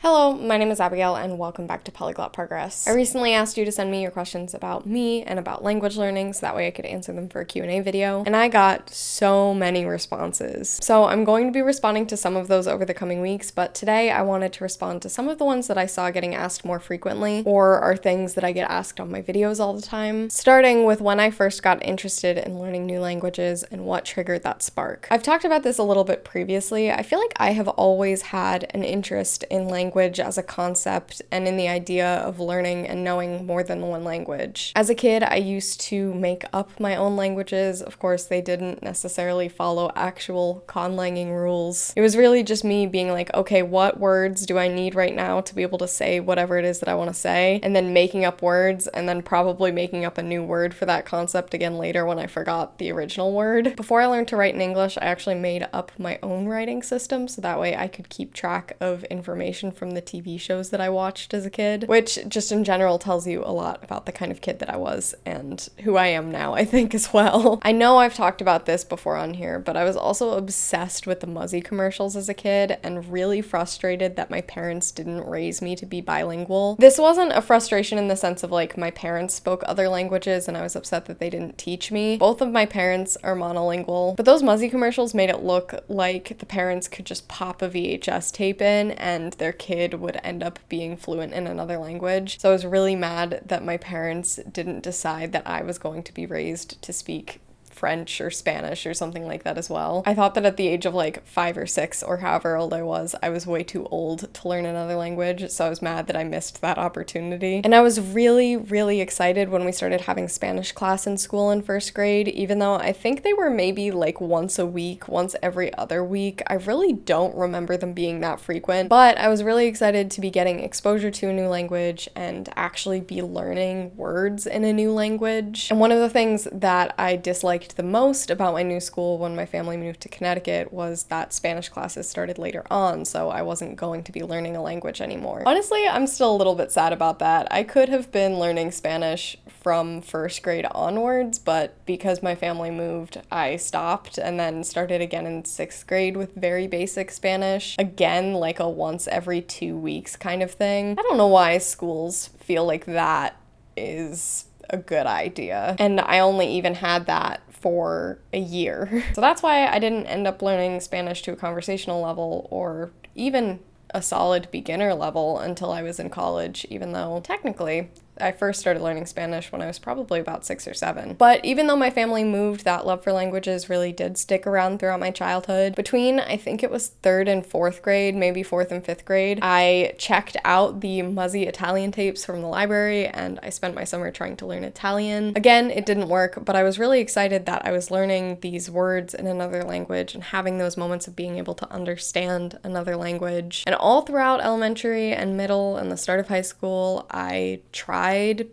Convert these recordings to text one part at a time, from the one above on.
Hello, my name is Abigail and welcome back to Polyglot Progress. I recently asked you to send me your questions about me and about language learning so that way I could answer them for a Q&A video, and I got so many responses. So I'm going to be responding to some of those over the coming weeks, but today I wanted to respond to some of the ones that I saw getting asked more frequently or are things that I get asked on my videos all the time, starting with when I first got interested in learning new languages and what triggered that spark. I've talked about this a little bit previously. I feel like I have always had an interest in language as a concept and in the idea of learning and knowing more than one language. As a kid, I used to make up my own languages. Of course, they didn't necessarily follow actual conlanging rules. It was really just me being like, okay, what words do I need right now to be able to say whatever it is that I want to say? And then making up words and then probably making up a new word for that concept again later when I forgot the original word. Before I learned to write in English, I actually made up my own writing system so that way I could keep track of information from the TV shows that I watched as a kid, which just in general tells you a lot about the kind of kid that I was and who I am now, I think, as well. I know I've talked about this before on here, but I was also obsessed with the Muzzy commercials as a kid and really frustrated that my parents didn't raise me to be bilingual. This wasn't a frustration in the sense of like my parents spoke other languages and I was upset that they didn't teach me. Both of my parents are monolingual, but those Muzzy commercials made it look like the parents could just pop a VHS tape in and their kid would end up being fluent in another language. So I was really mad that my parents didn't decide that I was going to be raised to speak French or Spanish or something like that as well. I thought that at the age of like 5 or 6 or however old I was way too old to learn another language, so I was mad that I missed that opportunity. And I was really excited when we started having Spanish class in school in first grade, even though I think they were maybe like once a week, once every other week. I really don't remember them being that frequent, but I was really excited to be getting exposure to a new language and actually be learning words in a new language. And one of the things that I disliked the most about my new school when my family moved to Connecticut was that Spanish classes started later on, so I wasn't going to be learning a language anymore. Honestly, I'm still a little bit sad about that. I could have been learning Spanish from first grade onwards, but because my family moved, I stopped and then started again in 6th grade with very basic Spanish. Again, like a once every 2 weeks kind of thing. I don't know why schools feel like that is a good idea. And I only even had that for a year. So that's why I didn't end up learning Spanish to a conversational level or even a solid beginner level until I was in college, even though technically I first started learning Spanish when I was probably about 6 or 7. But even though my family moved, that love for languages really did stick around throughout my childhood. Between, I think it was 3rd and 4th grade, maybe 4th and 5th grade, I checked out the Muzzy Italian tapes from the library and I spent my summer trying to learn Italian. Again, it didn't work, but I was really excited that I was learning these words in another language and having those moments of being able to understand another language. And all throughout elementary and middle and the start of high school, I tried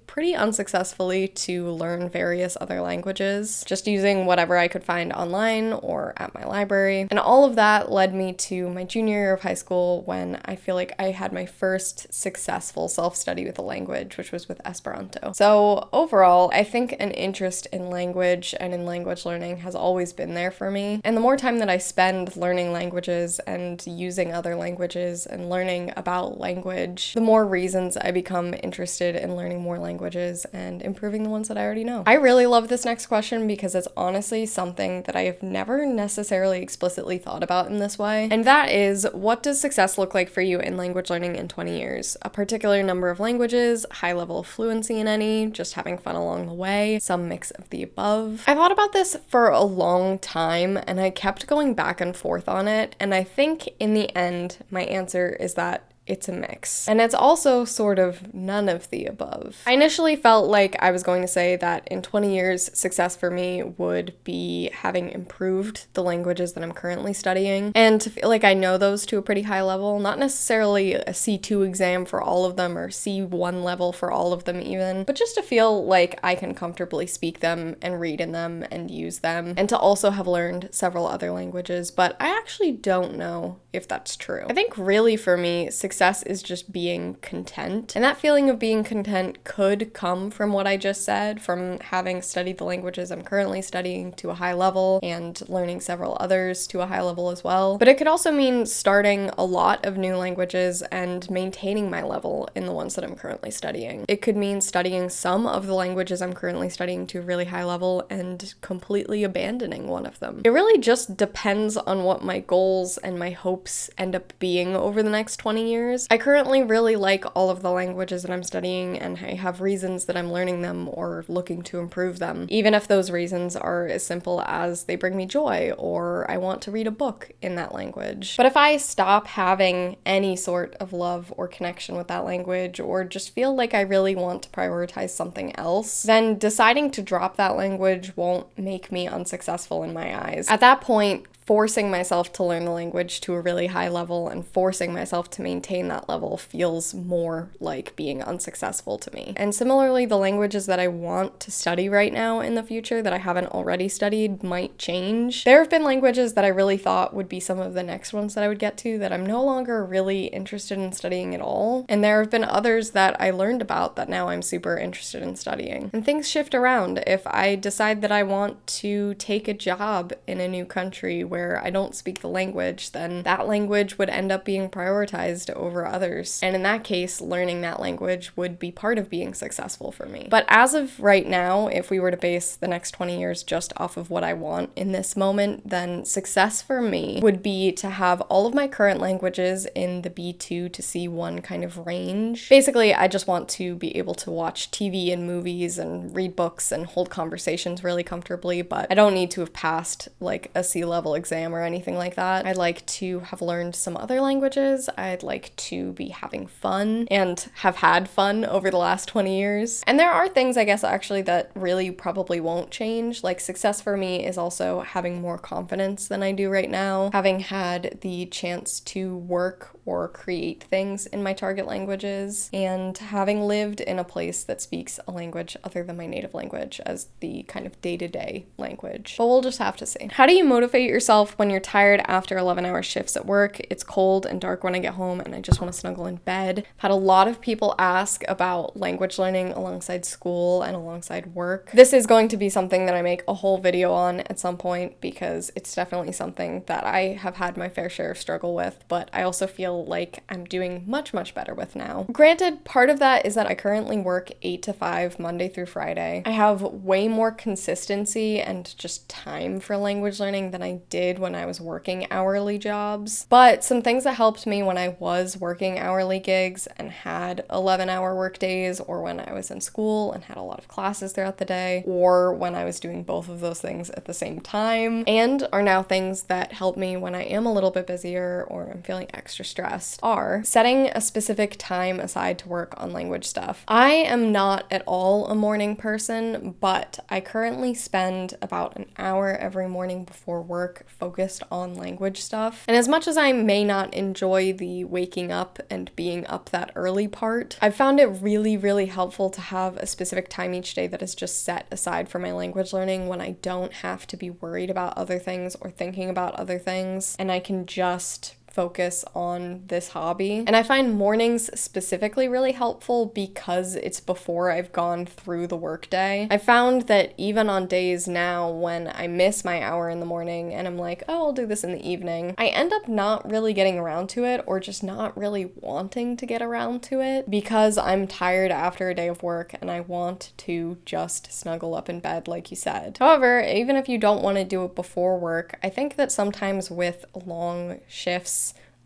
pretty unsuccessfully to learn various other languages, just using whatever I could find online or at my library. And all of that led me to my junior year of high school when I feel like I had my first successful self-study with a language, which was with Esperanto. So overall, I think an interest in language and in language learning has always been there for me. And the more time that I spend learning languages and using other languages and learning about language, the more reasons I become interested in learning more languages and improving the ones that I already know. I really love this next question because it's honestly something that I have never necessarily explicitly thought about in this way. And that is, what does success look like for you in language learning in 20 years? A particular number of languages, high level of fluency in any, just having fun along the way, some mix of the above. I thought about this for a long time and I kept going back and forth on it. And I think in the end, my answer is that it's a mix. And it's also sort of none of the above. I initially felt like I was going to say that in 20 years, success for me would be having improved the languages that I'm currently studying and to feel like I know those to a pretty high level, not necessarily a C2 exam for all of them or C1 level for all of them even, but just to feel like I can comfortably speak them and read in them and use them, and to also have learned several other languages, but I actually don't know if that's true. I think really for me, success success is just being content. And that feeling of being content could come from what I just said, from having studied the languages I'm currently studying to a high level and learning several others to a high level as well. But it could also mean starting a lot of new languages and maintaining my level in the ones that I'm currently studying. It could mean studying some of the languages I'm currently studying to a really high level and completely abandoning one of them. It really just depends on what my goals and my hopes end up being over the next 20 years. I currently really like all of the languages that I'm studying, and I have reasons that I'm learning them or looking to improve them, even if those reasons are as simple as they bring me joy or I want to read a book in that language. But if I stop having any sort of love or connection with that language, or just feel like I really want to prioritize something else, then deciding to drop that language won't make me unsuccessful in my eyes. At that point, forcing myself to learn the language to a really high level and forcing myself to maintain that level feels more like being unsuccessful to me. And similarly, the languages that I want to study right now in the future that I haven't already studied might change. There have been languages that I really thought would be some of the next ones that I would get to that I'm no longer really interested in studying at all. And there have been others that I learned about that now I'm super interested in studying. And things shift around. If I decide that I want to take a job in a new country where I don't speak the language, then that language would end up being prioritized over others. And in that case, learning that language would be part of being successful for me. But as of right now, if we were to base the next 20 years just off of what I want in this moment, then success for me would be to have all of my current languages in the B2 to C1 kind of range. Basically, I just want to be able to watch TV and movies and read books and hold conversations really comfortably, but I don't need to have passed like a C-level exam or anything like that. I'd like to have learned some other languages. I'd like to be having fun and have had fun over the last 20 years. And there are things, I guess, actually that really probably won't change. Like, success for me is also having more confidence than I do right now, having had the chance to work or create things in my target languages, and having lived in a place that speaks a language other than my native language as the kind of day-to-day language. But we'll just have to see. How do you motivate yourself when you're tired after 11-hour shifts at work? It's cold and dark when I get home and I just want to snuggle in bed. I've had a lot of people ask about language learning alongside school and alongside work. This is going to be something that I make a whole video on at some point because it's definitely something that I have had my fair share of struggle with, but I also feel like I'm doing much, much better with now. Granted, part of that is that I currently work 8 to 5 Monday through Friday. I have way more consistency and just time for language learning than I did when I was working hourly jobs. But some things that helped me when I was working hourly gigs and had 11-hour work days, or when I was in school and had a lot of classes throughout the day, or when I was doing both of those things at the same time, and are now things that help me when I am a little bit busier or I'm feeling extra stressed, are setting a specific time aside to work on language stuff. I am not at all a morning person, but I currently spend about an hour every morning before work focused on language stuff. And as much as I may not enjoy the waking up and being up that early part, I've found it really, really helpful to have a specific time each day that is just set aside for my language learning, when I don't have to be worried about other things or thinking about other things, and I can just focus on this hobby. And I find mornings specifically really helpful because it's before I've gone through the workday. I found that even on days now when I miss my hour in the morning and I'm like, oh, I'll do this in the evening, I end up not really getting around to it, or just not really wanting to get around to it because I'm tired after a day of work and I want to just snuggle up in bed, like you said. However, even if you don't want to do it before work, I think that sometimes with long shifts,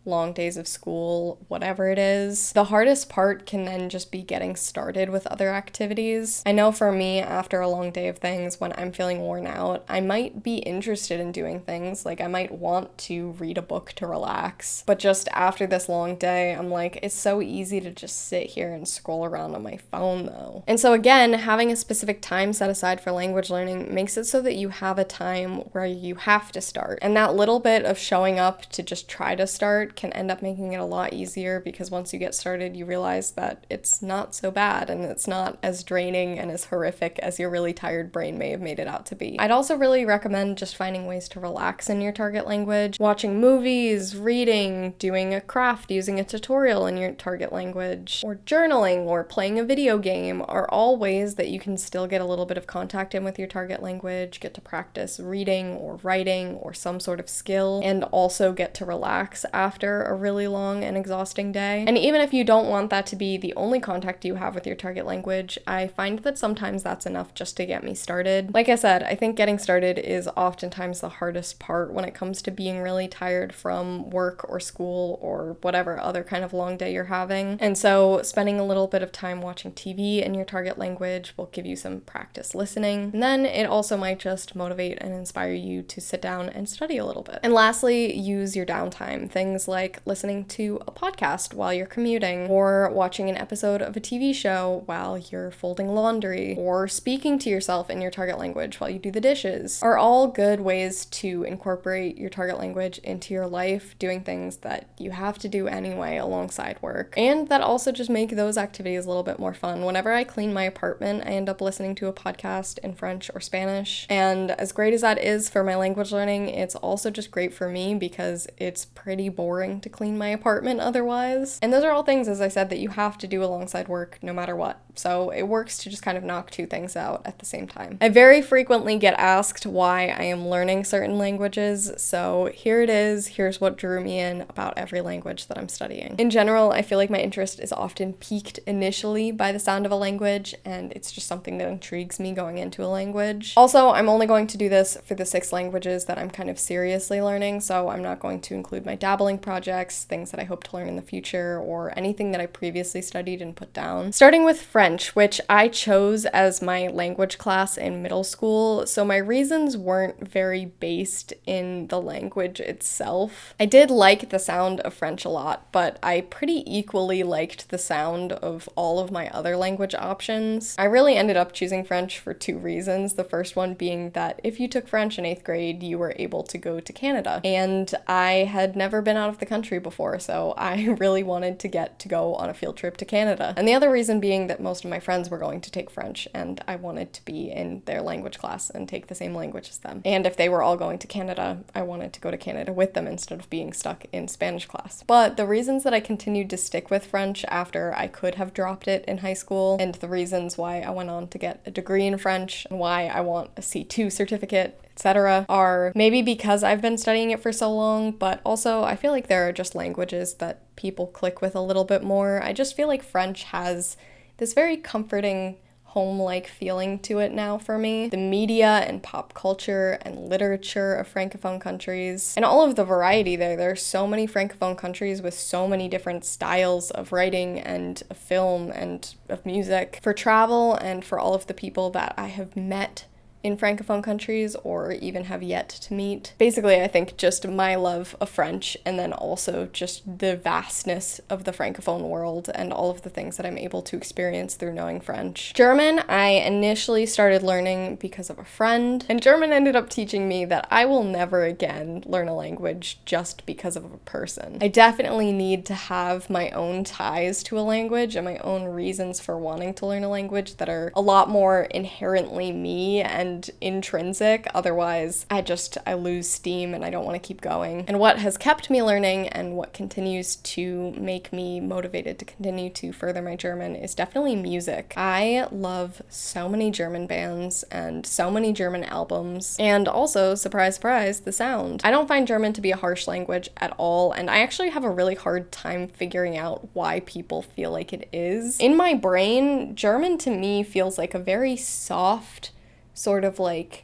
long days of school, whatever it is, the hardest part can then just be getting started with other activities. I know for me, after a long day of things, when I'm feeling worn out, I might be interested in doing things, like I might want to read a book to relax, but just after this long day, I'm like, it's so easy to just sit here and scroll around on my phone though. And so again, having a specific time set aside for language learning makes it so that you have a time where you have to start, and that little bit of showing up to just try to start start can end up making it a lot easier, because once you get started, you realize that it's not so bad and it's not as draining and as horrific as your really tired brain may have made it out to be. I'd also really recommend just finding ways to relax in your target language. Watching movies, reading, doing a craft using a tutorial in your target language, or journaling or playing a video game are all ways that you can still get a little bit of contact in with your target language, get to practice reading or writing or some sort of skill, and also get to relax after a really long and exhausting day. And even if you don't want that to be the only contact you have with your target language, I find that sometimes that's enough just to get me started. Like I said, I think getting started is oftentimes the hardest part when it comes to being really tired from work or school or whatever other kind of long day you're having. And so spending a little bit of time watching TV in your target language will give you some practice listening. And then it also might just motivate and inspire you to sit down and study a little bit. And lastly, use your downtime. Things like listening to a podcast while you're commuting, or watching an episode of a TV show while you're folding laundry, or speaking to yourself in your target language while you do the dishes, are all good ways to incorporate your target language into your life, doing things that you have to do anyway alongside work, and that also just make those activities a little bit more fun. Whenever I clean my apartment, I end up listening to a podcast in French or Spanish, and as great as that is for my language learning, it's also just great for me because it's pretty boring to clean my apartment otherwise. And those are all things, as I said, that you have to do alongside work no matter what. So it works to just kind of knock two things out at the same time. I very frequently get asked why I am learning certain languages, so here it is. Here's what drew me in about every language that I'm studying. In general, I feel like my interest is often piqued initially by the sound of a language, and it's just something that intrigues me going into a language. Also, I'm only going to do this for the 6 languages that I'm kind of seriously learning, so I'm not going to include my dabbling projects, things that I hope to learn in the future, or anything that I previously studied and put down. Starting with French, which I chose as my language class in middle school, so my reasons weren't very based in the language itself. I did like the sound of French a lot, but I pretty equally liked the sound of all of my other language options. I really ended up choosing French for 2 reasons. The first one being that if you took French in 8th grade, you were able to go to Canada. And I had never been out of the country before, so I really wanted to get to go on a field trip to Canada. And the other reason being that most of my friends were going to take French, and I wanted to be in their language class and take the same language as them. And if they were all going to Canada, I wanted to go to Canada with them instead of being stuck in Spanish class. But the reasons that I continued to stick with French after I could have dropped it in high school, and the reasons why I went on to get a degree in French, and why I want a C2 certificate, etc., are maybe because I've been studying it for so long, but also I feel like there are just languages that people click with a little bit more. I just feel like French has this very comforting, home-like feeling to it now for me. The media and pop culture and literature of Francophone countries, and all of the variety there. There are so many Francophone countries with so many different styles of writing and of film and of music. For travel and for all of the people that I have met in Francophone countries or even have yet to meet. Basically, I think just my love of French, and then also just the vastness of the Francophone world and all of the things that I'm able to experience through knowing French. German, I initially started learning because of a friend, and German ended up teaching me that I will never again learn a language just because of a person. I definitely need to have my own ties to a language and my own reasons for wanting to learn a language that are a lot more inherently me and intrinsic. Otherwise, I lose steam and I don't want to keep going. And what has kept me learning and what continues to make me motivated to continue to further my German is definitely music. I love so many German bands and so many German albums, and also, surprise, surprise, the sound. I don't find German to be a harsh language at all, and I actually have a really hard time figuring out why people feel like it is. In my brain, German to me feels like a very soft, sort of like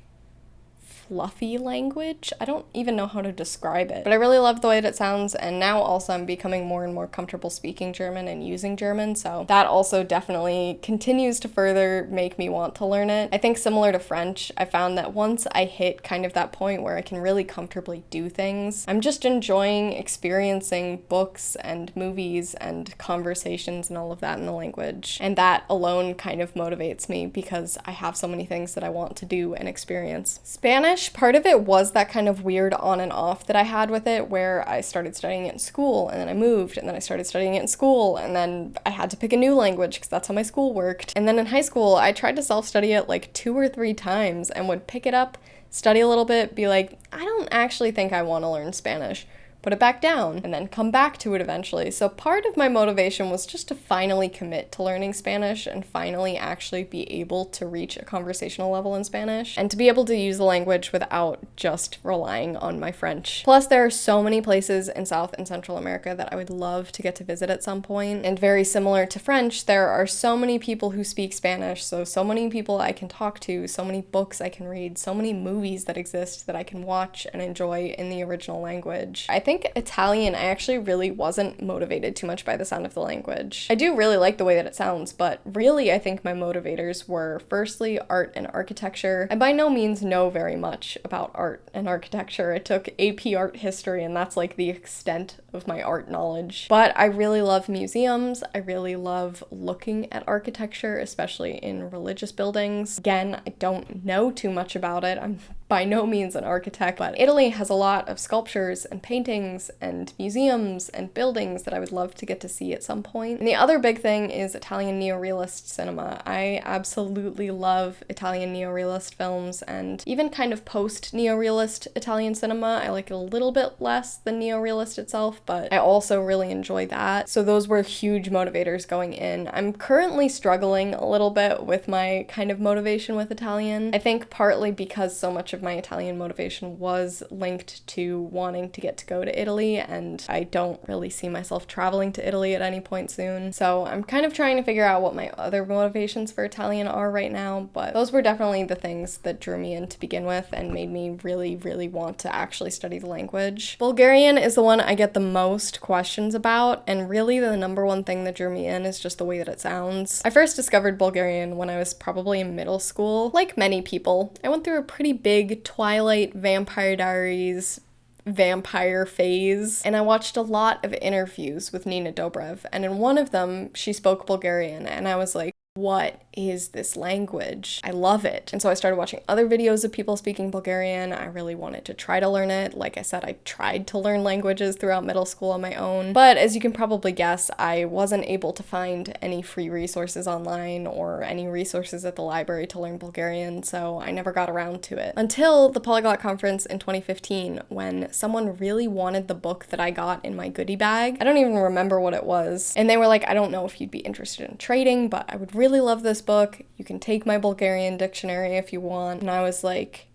fluffy language. I don't even know how to describe it, but I really love the way that it sounds, and now also I'm becoming more and more comfortable speaking German and using German, so that also definitely continues to further make me want to learn it. I think similar to French, I found that once I hit kind of that point where I can really comfortably do things, I'm just enjoying experiencing books and movies and conversations and all of that in the language, and that alone kind of motivates me because I have so many things that I want to do and experience. Spanish, Spanish, part of it was that kind of weird on and off that I had with it, where I started studying it in school, and then I moved, and then I started studying it in school, and then I had to pick a new language because that's how my school worked. And then in high school, I tried to self-study it like 2 or 3 times and would pick it up, study a little bit, be like, I don't actually think I want to learn Spanish. Put it back down, and then come back to it eventually. So part of my motivation was just to finally commit to learning Spanish and finally actually be able to reach a conversational level in Spanish and to be able to use the language without just relying on my French. Plus, there are so many places in South and Central America that I would love to get to visit at some point. And very similar to French, there are so many people who speak Spanish, so many people I can talk to, so many books I can read, so many movies that exist that I can watch and enjoy in the original language. I think Italian, I actually really wasn't motivated too much by the sound of the language. I do really like the way that it sounds, but really I think my motivators were firstly art and architecture. I by no means know very much about art and architecture. I took AP art history and that's like the extent of my art knowledge. But I really love museums. I really love looking at architecture, especially in religious buildings. Again, I don't know too much about it. I'm by no means an architect, but Italy has a lot of sculptures and paintings and museums and buildings that I would love to get to see at some point. And the other big thing is Italian neorealist cinema. I absolutely love Italian neorealist films and even kind of post-neorealist Italian cinema. I like it a little bit less than neorealist itself, but I also really enjoy that. So those were huge motivators going in. I'm currently struggling a little bit with my kind of motivation with Italian. I think partly because so much of my Italian motivation was linked to wanting to get to go to Italy, and I don't really see myself traveling to Italy at any point soon. So I'm kind of trying to figure out what my other motivations for Italian are right now, but those were definitely the things that drew me in to begin with and made me really, really want to actually study the language. Bulgarian is the one I get the most questions about, and really the number one thing that drew me in is just the way that it sounds. I first discovered Bulgarian when I was probably in middle school. Like many people, I went through a pretty big Twilight, Vampire Diaries, vampire phase, and I watched a lot of interviews with Nina Dobrev, and in one of them she spoke Bulgarian, and I was like, what is this language? I love it. And so I started watching other videos of people speaking Bulgarian. I really wanted to try to learn it. Like I said, I tried to learn languages throughout middle school on my own. But as you can probably guess, I wasn't able to find any free resources online or any resources at the library to learn Bulgarian, so I never got around to it. Until the Polyglot Conference in 2015, when someone really wanted the book that I got in my goodie bag. I don't even remember what it was. And they were like, I don't know if you'd be interested in trading, but I would really love this book. You can take my Bulgarian dictionary if you want. And I was like,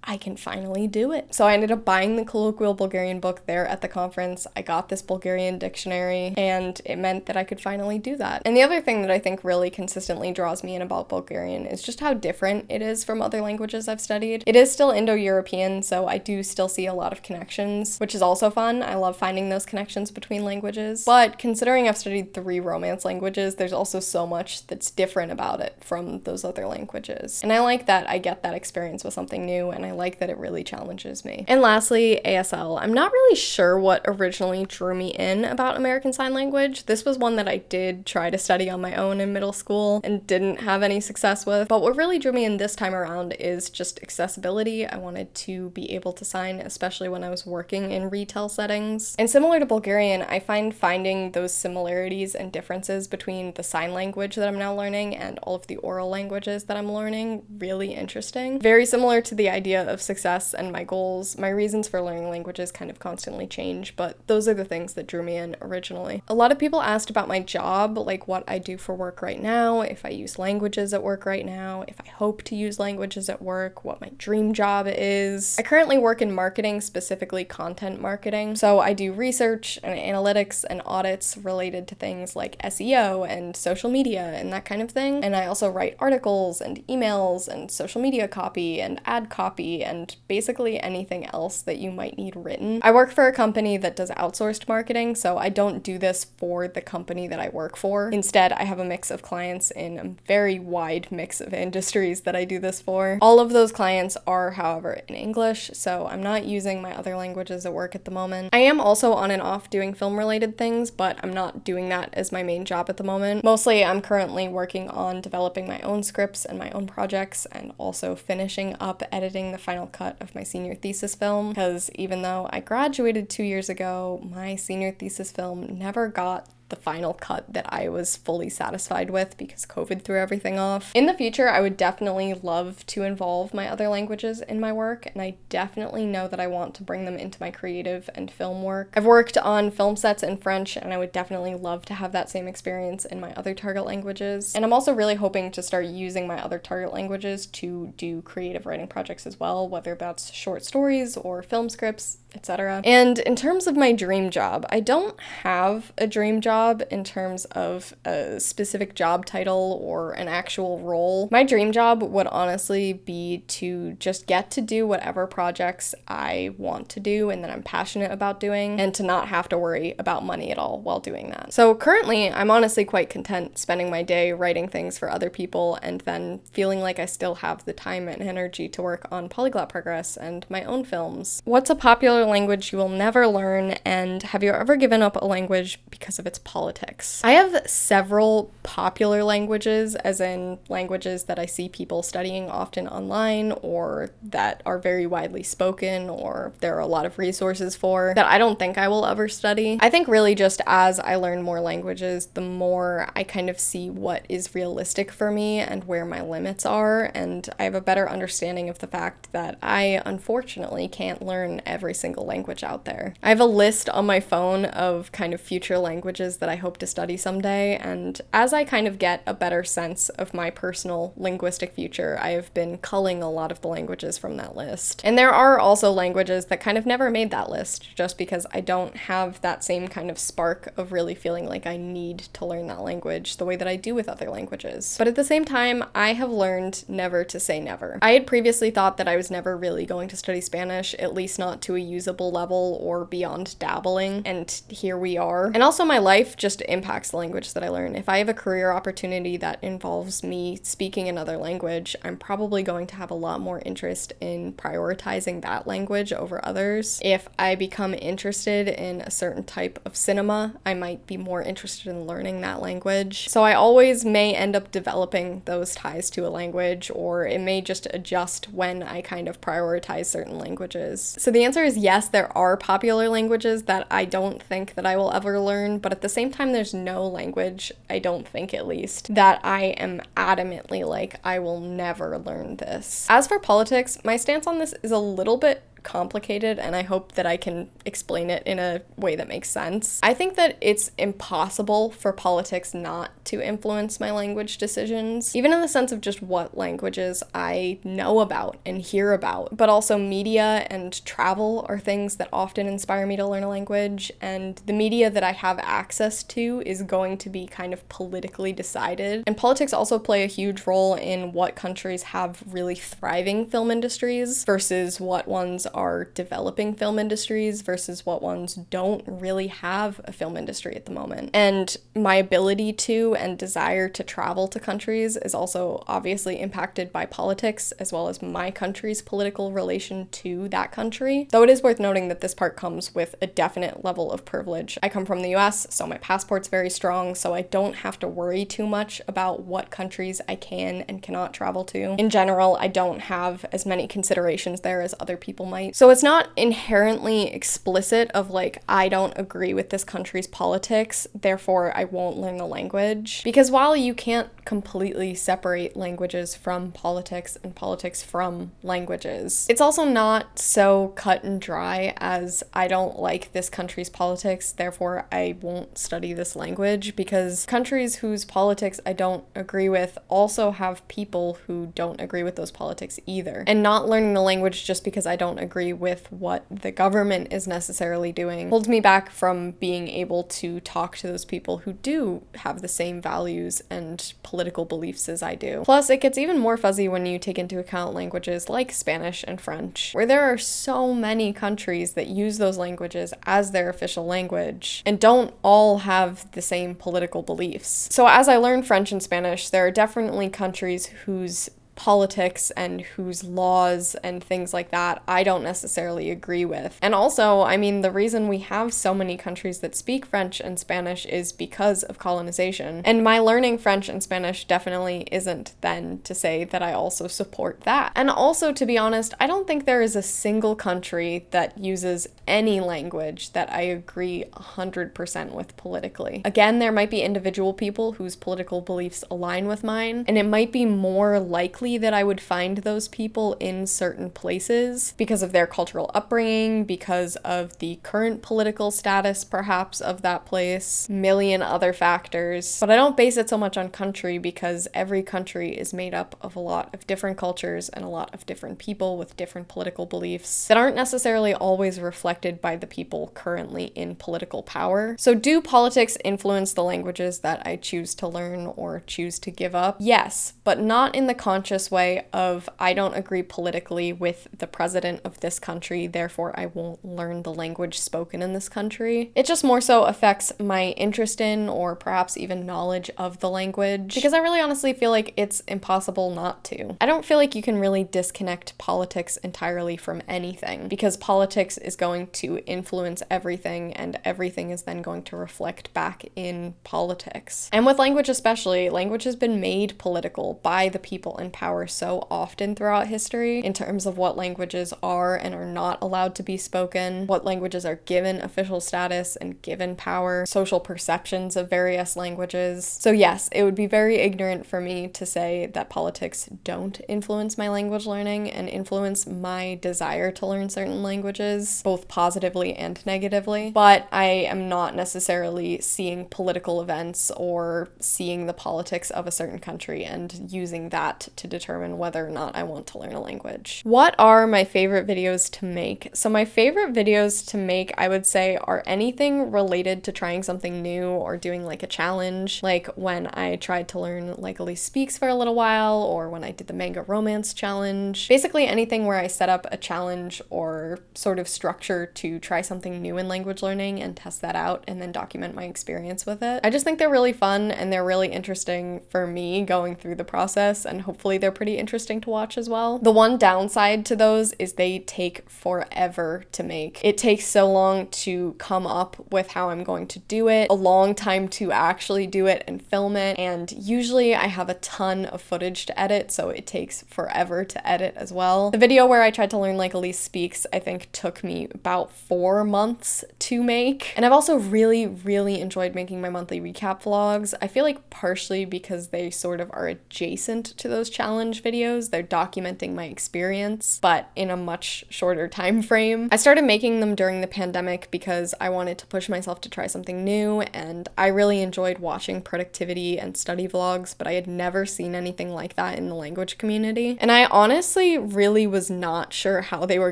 I can finally do it. So I ended up buying the colloquial Bulgarian book there at the conference. I got this Bulgarian dictionary, and it meant that I could finally do that. And the other thing that I think really consistently draws me in about Bulgarian is just how different it is from other languages I've studied. It is still Indo-European, so I do still see a lot of connections, which is also fun. I love finding those connections between languages. But considering I've studied 3 Romance languages, there's also so much that's different about it from those other languages. And I like that I get that experience with something new, and I like that it really challenges me. And lastly, ASL. I'm not really sure what originally drew me in about American Sign Language. This was one that I did try to study on my own in middle school and didn't have any success with. But what really drew me in this time around is just accessibility. I wanted to be able to sign, especially when I was working in retail settings. And similar to Bulgarian, I find finding those similarities and differences between the sign language that I'm now learning and all of the oral languages that I'm learning really interesting. Very similar to the idea of success and my goals. My reasons for learning languages kind of constantly change, but those are the things that drew me in originally. A lot of people asked about my job, like what I do for work right now, if I use languages at work right now, if I hope to use languages at work, what my dream job is. I currently work in marketing, specifically content marketing. So I do research and analytics and audits related to things like SEO and social media and that kind of thing. And I also write articles and emails and social media copy and ad copy and basically anything else that you might need written. I work for a company that does outsourced marketing, so I don't do this for the company that I work for. Instead, I have a mix of clients in a very wide mix of industries that I do this for. All of those clients are, however, in English, so I'm not using my other languages at work at the moment. I am also on and off doing film-related things, but I'm not doing that as my main job at the moment. Mostly, I'm currently working on developing my own scripts and my own projects, and also finishing up editing the final cut of my senior thesis film, because even though I graduated 2 years ago, my senior thesis film never got the final cut that I was fully satisfied with because COVID threw everything off. In the future, I would definitely love to involve my other languages in my work, and I definitely know that I want to bring them into my creative and film work. I've worked on film sets in French, and I would definitely love to have that same experience in my other target languages. And I'm also really hoping to start using my other target languages to do creative writing projects as well, whether that's short stories or film scripts, etc. And in terms of my dream job, I don't have a dream job in terms of a specific job title or an actual role. My dream job would honestly be to just get to do whatever projects I want to do and that I'm passionate about doing, and to not have to worry about money at all while doing that. So currently, I'm honestly quite content spending my day writing things for other people and then feeling like I still have the time and energy to work on Polyglot Progress and my own films. What's a popular language you will never learn, and have you ever given up a language because of its politics? I have several popular languages, as in languages that I see people studying often online or that are very widely spoken or there are a lot of resources for, that I don't think I will ever study. I think really just as I learn more languages, the more I kind of see what is realistic for me and where my limits are, and I have a better understanding of the fact that I unfortunately can't learn every single language out there. I have a list on my phone of kind of future languages that I hope to study someday, and as I kind of get a better sense of my personal linguistic future, I have been culling a lot of the languages from that list. And there are also languages that kind of never made that list, just because I don't have that same kind of spark of really feeling like I need to learn that language the way that I do with other languages. But at the same time, I have learned never to say never. I had previously thought that I was never really going to study Spanish, at least not to a usable level or beyond dabbling, and here we are. And also my life just impacts the language that I learn. If I have a career opportunity that involves me speaking another language, I'm probably going to have a lot more interest in prioritizing that language over others. If I become interested in a certain type of cinema, I might be more interested in learning that language. So I always may end up developing those ties to a language, or it may just adjust when I kind of prioritize certain languages. So the answer is yes, there are popular languages that I don't think that I will ever learn, but at the same time, there's no language, I don't think at least, that I am adamantly like, I will never learn this. As for politics, my stance on this is a little bit complicated, and I hope that I can explain it in a way that makes sense. I think that it's impossible for politics not to influence my language decisions, even in the sense of just what languages I know about and hear about, but also media and travel are things that often inspire me to learn a language, and the media that I have access to is going to be kind of politically decided. And politics also play a huge role in what countries have really thriving film industries versus what ones are developing film industries versus what ones don't really have a film industry at the moment. And my ability to and desire to travel to countries is also obviously impacted by politics, as well as my country's political relation to that country. Though it is worth noting that this part comes with a definite level of privilege. I come from the US, so my passport's very strong, so I don't have to worry too much about what countries I can and cannot travel to. In general, I don't have as many considerations there as other people might. So it's not inherently explicit of like, I don't agree with this country's politics, therefore I won't learn the language. Because while you can't completely separate languages from politics and politics from languages, it's also not so cut and dry as I don't like this country's politics, therefore I won't study this language, because countries whose politics I don't agree with also have people who don't agree with those politics either. And not learning the language just because I don't agree with what the government is necessarily doing holds me back from being able to talk to those people who do have the same values and political beliefs as I do. Plus, it gets even more fuzzy when you take into account languages like Spanish and French, where there are so many countries that use those languages as their official language and don't all have the same political beliefs. So as I learn French and Spanish, there are definitely countries whose politics and whose laws and things like that I don't necessarily agree with. And also, I mean, the reason we have so many countries that speak French and Spanish is because of colonization. And my learning French and Spanish definitely isn't then to say that I also support that. And also, to be honest, I don't think there is a single country that uses any language that I agree 100% with politically. Again, there might be individual people whose political beliefs align with mine, and it might be more likely that I would find those people in certain places because of their cultural upbringing, because of the current political status perhaps of that place, million other factors. But I don't base it so much on country because every country is made up of a lot of different cultures and a lot of different people with different political beliefs that aren't necessarily always reflected by the people currently in political power. So do politics influence the languages that I choose to learn or choose to give up? Yes, but not in the conscious way of I don't agree politically with the president of this country, therefore I won't learn the language spoken in this country. It just more so affects my interest in or perhaps even knowledge of the language because I really honestly feel like it's impossible not to. I don't feel like you can really disconnect politics entirely from anything because politics is going to influence everything and everything is then going to reflect back in politics. And with language especially, language has been made political by the people in power so often throughout history in terms of what languages are and are not allowed to be spoken, what languages are given official status and given power, social perceptions of various languages. So yes, it would be very ignorant for me to say that politics don't influence my language learning and influence my desire to learn certain languages, both positively and negatively, but I am not necessarily seeing political events or seeing the politics of a certain country and using that to determine whether or not I want to learn a language. What are my favorite videos to make? So my favorite videos to make, I would say, are anything related to trying something new or doing like a challenge, like when I tried to learn like Elise Speaks for a little while, or when I did the manga romance challenge. Basically anything where I set up a challenge or sort of structure to try something new in language learning and test that out and then document my experience with it. I just think they're really fun and they're really interesting for me going through the process, and hopefully they're pretty interesting to watch as well. The one downside to those is they take forever to make. It takes so long to come up with how I'm going to do it, a long time to actually do it and film it, and usually I have a ton of footage to edit, so it takes forever to edit as well. The video where I tried to learn like Elise Speaks, I think took me about 4 months to make, and I've also really enjoyed making my monthly recap vlogs. I feel like partially because they sort of are adjacent to those challenge videos, they're documenting my experience, but in a much shorter time frame. I started making them during the pandemic because I wanted to push myself to try something new, and I really enjoyed watching productivity and study vlogs, but I had never seen anything like that in the language community. And I honestly really was not sure how they were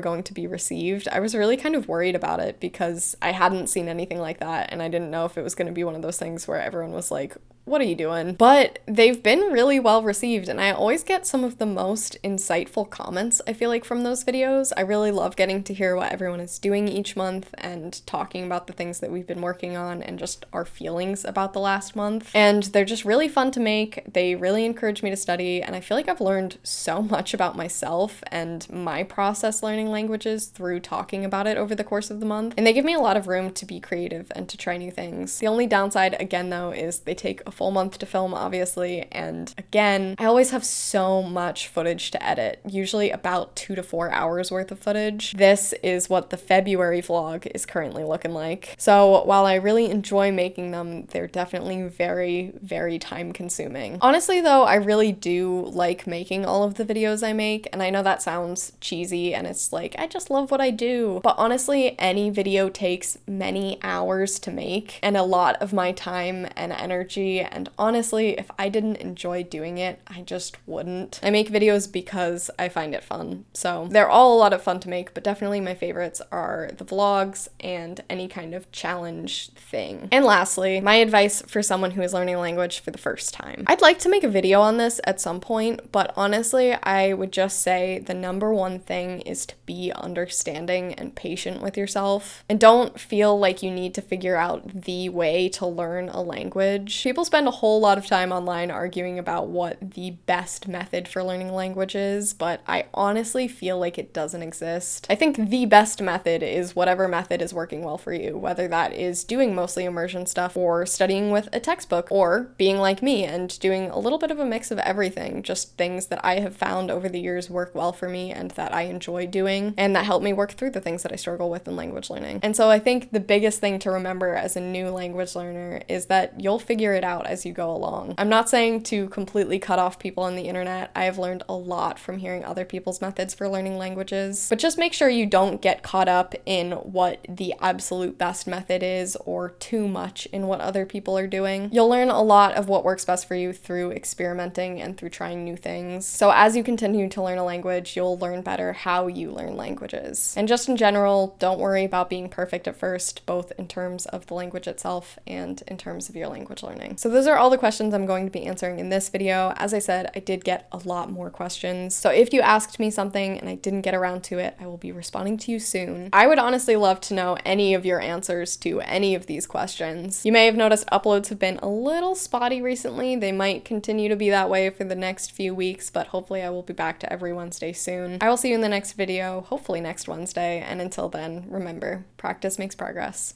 going to be received. I was really kind of worried about it because I hadn't seen anything like that, and I didn't know if it was going to be one of those things where everyone was like, what are you doing? But they've been really well received, and I always get some of the most insightful comments, I feel like, from those videos. I really love getting to hear what everyone is doing each month and talking about the things that we've been working on and just our feelings about the last month. And they're just really fun to make. They really encourage me to study, and I feel like I've learned so much about myself and my process learning languages through talking about it over the course of the month. And they give me a lot of room to be creative and to try new things. The only downside, again, though, is they take a full month to film, obviously, and again, I always have so much footage to edit, usually about 2 to 4 hours worth of footage. This is what the February vlog is currently looking like. So while I really enjoy making them, they're definitely very time consuming. Honestly though, I really do like making all of the videos I make, and I know that sounds cheesy and it's like, I just love what I do, but honestly, any video takes many hours to make and a lot of my time and energy. And honestly, if I didn't enjoy doing it, I just wouldn't. I make videos because I find it fun. So they're all a lot of fun to make, but definitely my favorites are the vlogs and any kind of challenge thing. And lastly, my advice for someone who is learning a language for the first time. I'd like to make a video on this at some point, but honestly, I would just say the number one thing is to be understanding and patient with yourself. And don't feel like you need to figure out the way to learn a language. People's spend a whole lot of time online arguing about what the best method for learning language is, but I honestly feel like it doesn't exist. I think the best method is whatever method is working well for you, whether that is doing mostly immersion stuff or studying with a textbook or being like me and doing a little bit of a mix of everything, just things that I have found over the years work well for me and that I enjoy doing and that help me work through the things that I struggle with in language learning. And so I think the biggest thing to remember as a new language learner is that you'll figure it out as you go along. I'm not saying to completely cut off people on the internet. I have learned a lot from hearing other people's methods for learning languages, but just make sure you don't get caught up in what the absolute best method is or too much in what other people are doing. You'll learn a lot of what works best for you through experimenting and through trying new things. So as you continue to learn a language, you'll learn better how you learn languages. And just in general, don't worry about being perfect at first, both in terms of the language itself and in terms of your language learning. So those are all the questions I'm going to be answering in this video. As I said, I did get a lot more questions. So if you asked me something and I didn't get around to it, I will be responding to you soon. I would honestly love to know any of your answers to any of these questions. You may have noticed uploads have been a little spotty recently. They might continue to be that way for the next few weeks, but hopefully I will be back to every Wednesday soon. I will see you in the next video, hopefully next Wednesday, and until then, remember, practice makes progress.